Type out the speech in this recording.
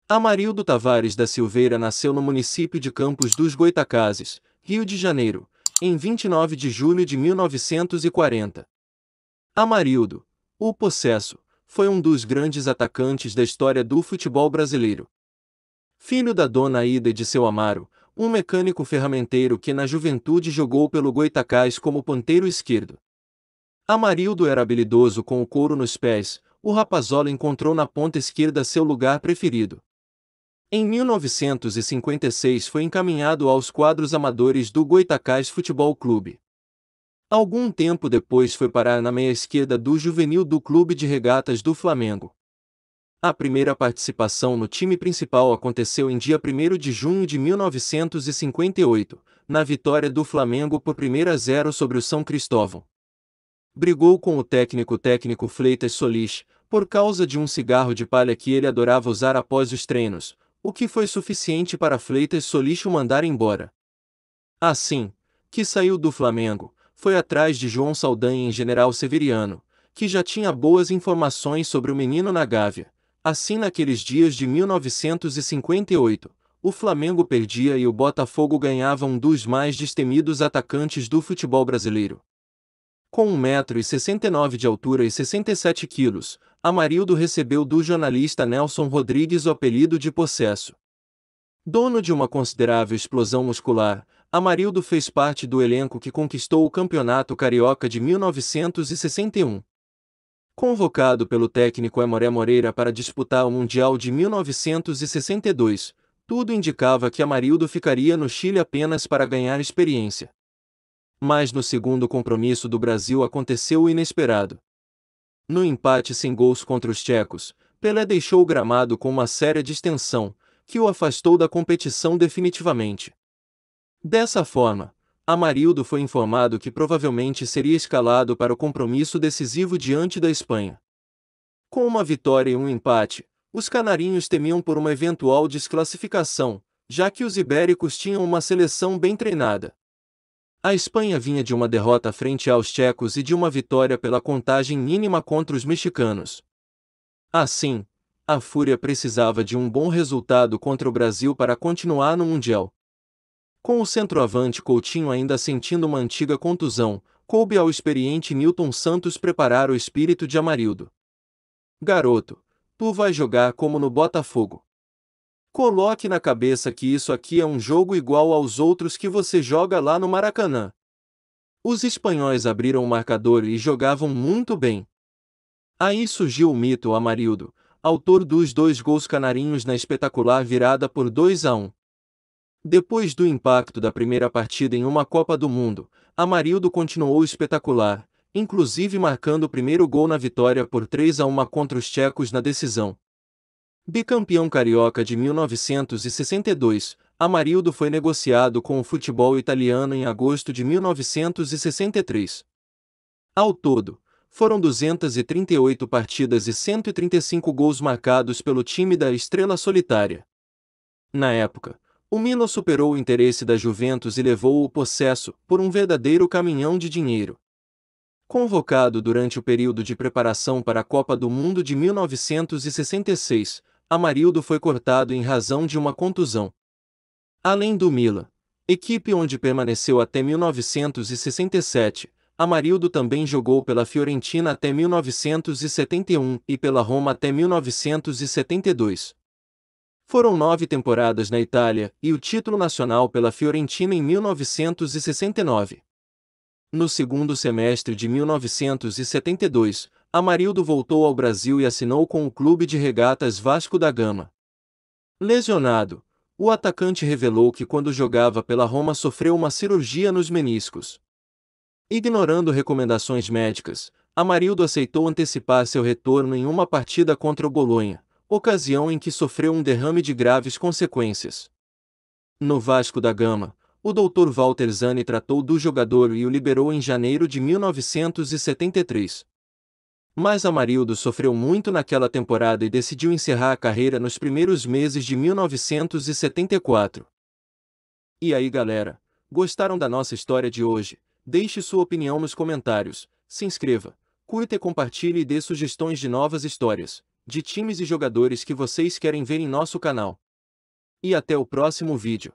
Amarildo Tavares da Silveira nasceu no município de Campos dos Goytacazes, Rio de Janeiro, em 29 de julho de 1940. Amarildo, o Possesso, foi um dos grandes atacantes da história do futebol brasileiro. Filho da dona Ida e de seu Amaro, um mecânico ferramenteiro que na juventude jogou pelo Goytacás como ponteiro esquerdo. Amarildo era habilidoso com o couro nos pés, o rapazola encontrou na ponta esquerda seu lugar preferido. Em 1956 foi encaminhado aos quadros amadores do Goytacás Futebol Clube. Algum tempo depois foi parar na meia esquerda do juvenil do Clube de Regatas do Flamengo. A primeira participação no time principal aconteceu em dia 1º de junho de 1958, na vitória do Flamengo por 1-0 sobre o São Cristóvão. Brigou com o técnico Fleitas Solis, por causa de um cigarro de palha que ele adorava usar após os treinos, o que foi suficiente para Fleitas Solis o mandar embora. Assim que saiu do Flamengo, foi atrás de João Saldanha em General Severiano, que já tinha boas informações sobre o menino na Gávea. Assim, naqueles dias de 1958, o Flamengo perdia e o Botafogo ganhava um dos mais destemidos atacantes do futebol brasileiro. Com 1,69 m de altura e 67 quilos, Amarildo recebeu do jornalista Nelson Rodrigues o apelido de Possesso. Dono de uma considerável explosão muscular, Amarildo fez parte do elenco que conquistou o Campeonato Carioca de 1961. Convocado pelo técnico Aimoré Moreira para disputar o Mundial de 1962, tudo indicava que Amarildo ficaria no Chile apenas para ganhar experiência. Mas no segundo compromisso do Brasil aconteceu o inesperado. No empate sem gols contra os tchecos, Pelé deixou o gramado com uma séria distensão, que o afastou da competição definitivamente. Dessa forma, Amarildo foi informado que provavelmente seria escalado para o compromisso decisivo diante da Espanha. Com uma vitória e um empate, os canarinhos temiam por uma eventual desclassificação, já que os ibéricos tinham uma seleção bem treinada. A Espanha vinha de uma derrota frente aos tchecos e de uma vitória pela contagem mínima contra os mexicanos. Assim, a Fúria precisava de um bom resultado contra o Brasil para continuar no Mundial. Com o centroavante Coutinho ainda sentindo uma antiga contusão, coube ao experiente Nilton Santos preparar o espírito de Amarildo. Garoto, tu vai jogar como no Botafogo. Coloque na cabeça que isso aqui é um jogo igual aos outros que você joga lá no Maracanã. Os espanhóis abriram o marcador e jogavam muito bem. Aí surgiu o mito Amarildo, autor dos 2 gols canarinhos na espetacular virada por 2-1. Depois do impacto da primeira partida em uma Copa do Mundo, Amarildo continuou espetacular, inclusive marcando o primeiro gol na vitória por 3-1 contra os tchecos na decisão. Bicampeão carioca de 1962, Amarildo foi negociado com o futebol italiano em agosto de 1963. Ao todo, foram 238 partidas e 135 gols marcados pelo time da Estrela Solitária. Na época, o Milan superou o interesse da Juventus e levou o Possesso por um verdadeiro caminhão de dinheiro. Convocado durante o período de preparação para a Copa do Mundo de 1966, Amarildo foi cortado em razão de uma contusão. Além do Milan, equipe onde permaneceu até 1967, Amarildo também jogou pela Fiorentina até 1971 e pela Roma até 1972. Foram 9 temporadas na Itália e o título nacional pela Fiorentina em 1969. No segundo semestre de 1972, Amarildo voltou ao Brasil e assinou com o Clube de Regatas Vasco da Gama. Lesionado, o atacante revelou que quando jogava pela Roma sofreu uma cirurgia nos meniscos. Ignorando recomendações médicas, Amarildo aceitou antecipar seu retorno em uma partida contra o Bolonha, ocasião em que sofreu um derrame de graves consequências. No Vasco da Gama, o Dr. Walter Zani tratou do jogador e o liberou em janeiro de 1973. Mas Amarildo sofreu muito naquela temporada e decidiu encerrar a carreira nos primeiros meses de 1974. E aí, galera, gostaram da nossa história de hoje? Deixe sua opinião nos comentários, se inscreva, curta e compartilhe e dê sugestões de novas histórias. de times e jogadores que vocês querem ver em nosso canal. E até o próximo vídeo.